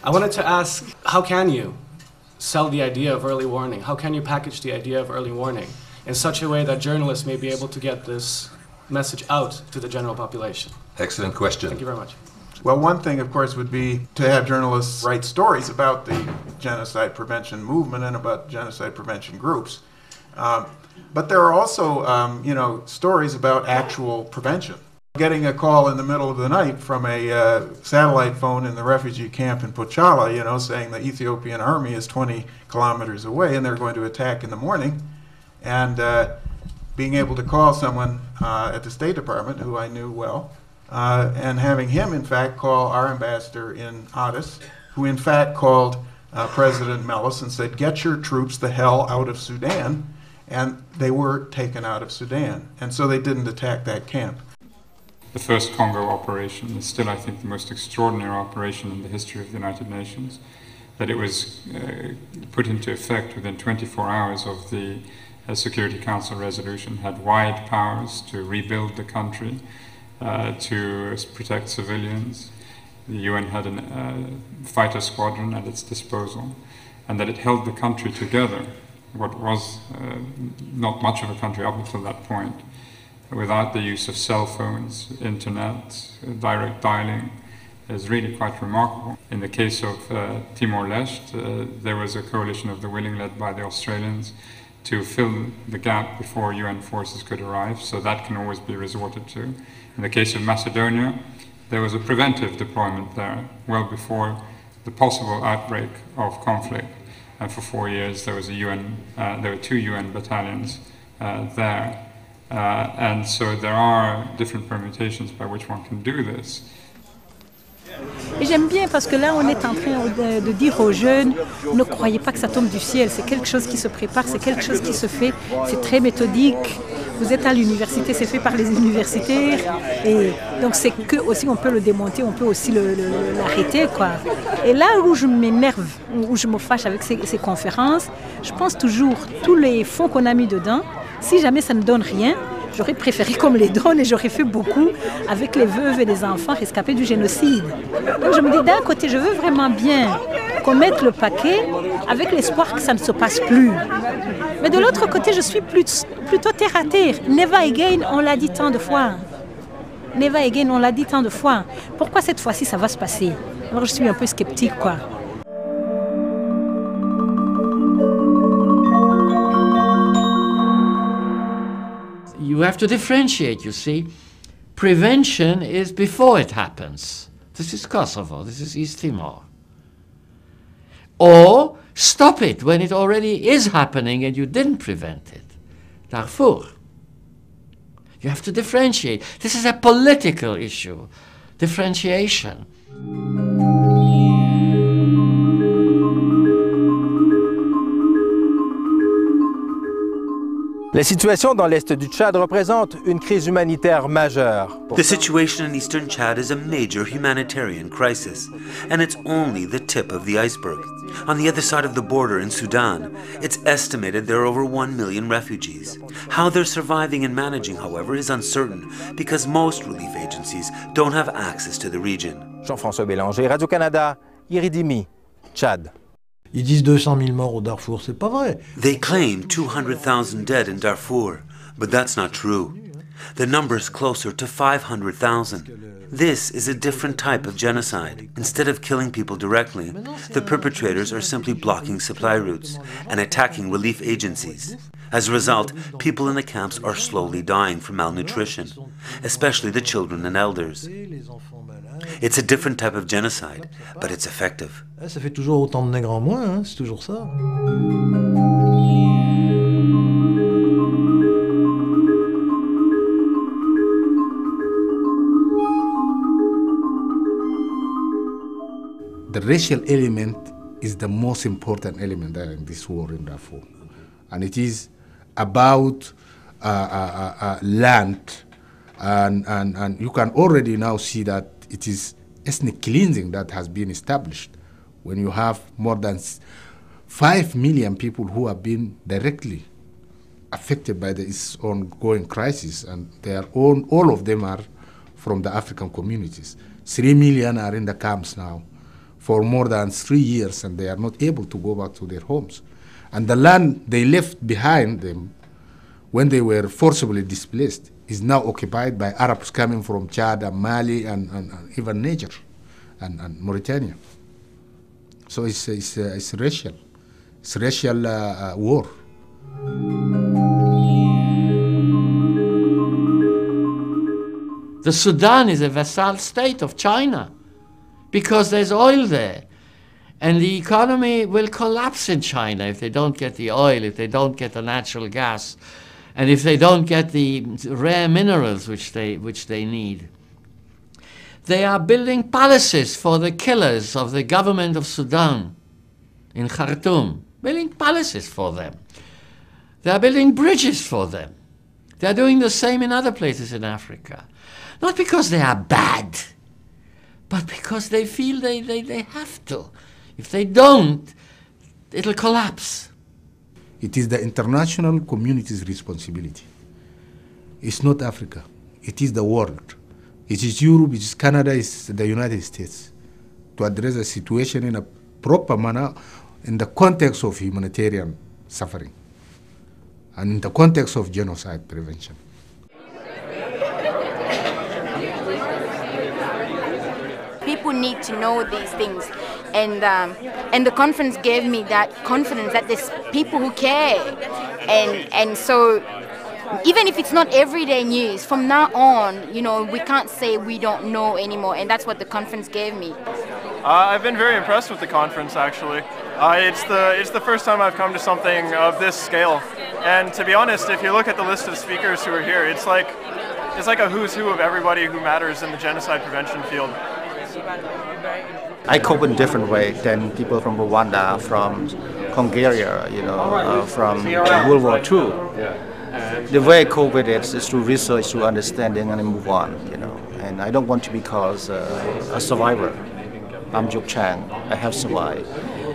I wanted to ask, how can you sell the idea of early warning? How can you package the idea of early warning in such a way that journalists may be able to get this message out to the general population? Excellent question. Thank you very much. Well, one thing, of course, would be to have journalists write stories about the genocide prevention movement and about genocide prevention groups. But there are also, stories about actual prevention. Getting a call in the middle of the night from a satellite phone in the refugee camp in Pochala, saying the Ethiopian army is 20 kilometers away and they're going to attack in the morning, and being able to call someone at the State Department who I knew well, and having him, in fact, call our ambassador in Addis, who in fact called President Meles and said, "Get your troops the hell out of Sudan," and they were taken out of Sudan, and so they didn't attack that camp. The first Congo operation is still, I think, the most extraordinary operation in the history of the United Nations, that it was put into effect within 24 hours of the Security Council resolution, had wide powers to rebuild the country, to protect civilians. The UN had a fighter squadron at its disposal, and that it held the country together, what was not much of a country up until that point, without the use of cell phones, internet, direct dialing, is really quite remarkable. In the case of Timor-Leste, there was a coalition of the willing led by the Australians to fill the gap before UN forces could arrive, so that can always be resorted to. In the case of Macedonia, there was a preventive deployment there, well before the possible outbreak of conflict. And for 4 years there was there were 2 UN battalions there. And so there are different permutations by which one can do this. Et j'aime bien parce que là on est en train de dire aux jeunes, ne croyez pas que ça tombe du ciel, c'est quelque chose qui se prépare, c'est quelque chose qui se fait, c'est très méthodique. Vous êtes à l'université, c'est fait par les universitaires, et donc c'est que aussi on peut le démonter, on peut aussi l'arrêter, quoi. Et là où je m'énerve, où je me fâche avec ces conférences, je pense toujours tous les fonds qu'on a mis dedans, si jamais ça ne donne rien, j'aurais préféré qu'on me les donne et j'aurais fait beaucoup avec les veuves et les enfants rescapés du génocide. Donc je me dis, d'un côté, je veux vraiment bien qu'on mette le paquet avec l'espoir que ça ne se passe plus. Mais de l'autre côté, je suis plutôt terre à terre. Never again, on l'a dit tant de fois. Never again, on l'a dit tant de fois. Pourquoi cette fois-ci, ça va se passer? Alors je suis un peu sceptique, quoi. You have to differentiate, you see. Prevention is before it happens. This is Kosovo, this is East Timor. Or stop it when it already is happening and you didn't prevent it. Darfur. You have to differentiate. This is a political issue. Differentiation. La situation dans l'est du Tchad représente une crise humanitaire majeure. The situation in eastern Chad is a major humanitarian crisis, and it's only the tip of the iceberg. On the other side of the border in Sudan, it's estimated there are over 1 million refugees. How they're surviving and managing, however, is uncertain because most relief agencies don't have access to the region. Jean-François Bélanger, Radio-Canada, Iridimi, Tchad. Ils disent 200 000 morts au Darfour, c'est pas vrai. They claim 200,000 dead in Darfur, but that's not true. The number is closer to 500,000. This is a different type of genocide. Instead of killing people directly, the perpetrators are simply blocking supply routes and attacking relief agencies. As a result, people in the camps are slowly dying from malnutrition, especially the children and elders. It's a different type of genocide, but it's effective. Ça fait toujours autant de nègres en moins, hein, c'est toujours ça. The racial element is the most important element there in this war in Darfur. And it is about land, and you can already now see that it is ethnic cleansing that has been established when you have more than 5 million people who have been directly affected by this ongoing crisis, and they are all of them are from the African communities. 3 million are in the camps now. for more than 3 years, and they are not able to go back to their homes. And the land they left behind them when they were forcibly displaced is now occupied by Arabs coming from Chad and Mali and even Niger and Mauritania. So it's racial. It's racial war. The Sudan is a vassal state of China because there's oil there. And the economy will collapse in China if they don't get the oil, if they don't get the natural gas, and if they don't get the rare minerals which they need. They are building palaces for the killers of the government of Sudan in Khartoum, building palaces for them. They are building bridges for them. They are doing the same in other places in Africa. Not because they are bad, but because they feel they have to. If they don't, it'll collapse. It is the international community's responsibility. It's not Africa. It is the world. It is Europe, it is Canada, it's the United States to address the situation in a proper manner in the context of humanitarian suffering and in the context of genocide prevention. People need to know these things, and the conference gave me that confidence that there's people who care, and so even if it's not everyday news, from now on, you know, we can't say we don't know anymore, and that's what the conference gave me. I've been very impressed with the conference, actually. It's the first time I've come to something of this scale, and to be honest, if you look at the list of speakers who are here, it's like a who's who of everybody who matters in the genocide prevention field. I cope in a different way than people from Rwanda, from Hungary, you know, from World War II. The way I cope with it is through research, through understanding, and move on, you know. And I don't want to be called a survivor. I'm Youk Chang. I have survived.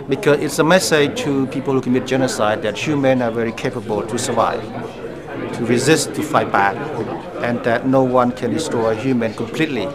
Because it's a message to people who commit genocide that humans are very capable to survive, to resist, to fight back, and that no one can destroy a human completely.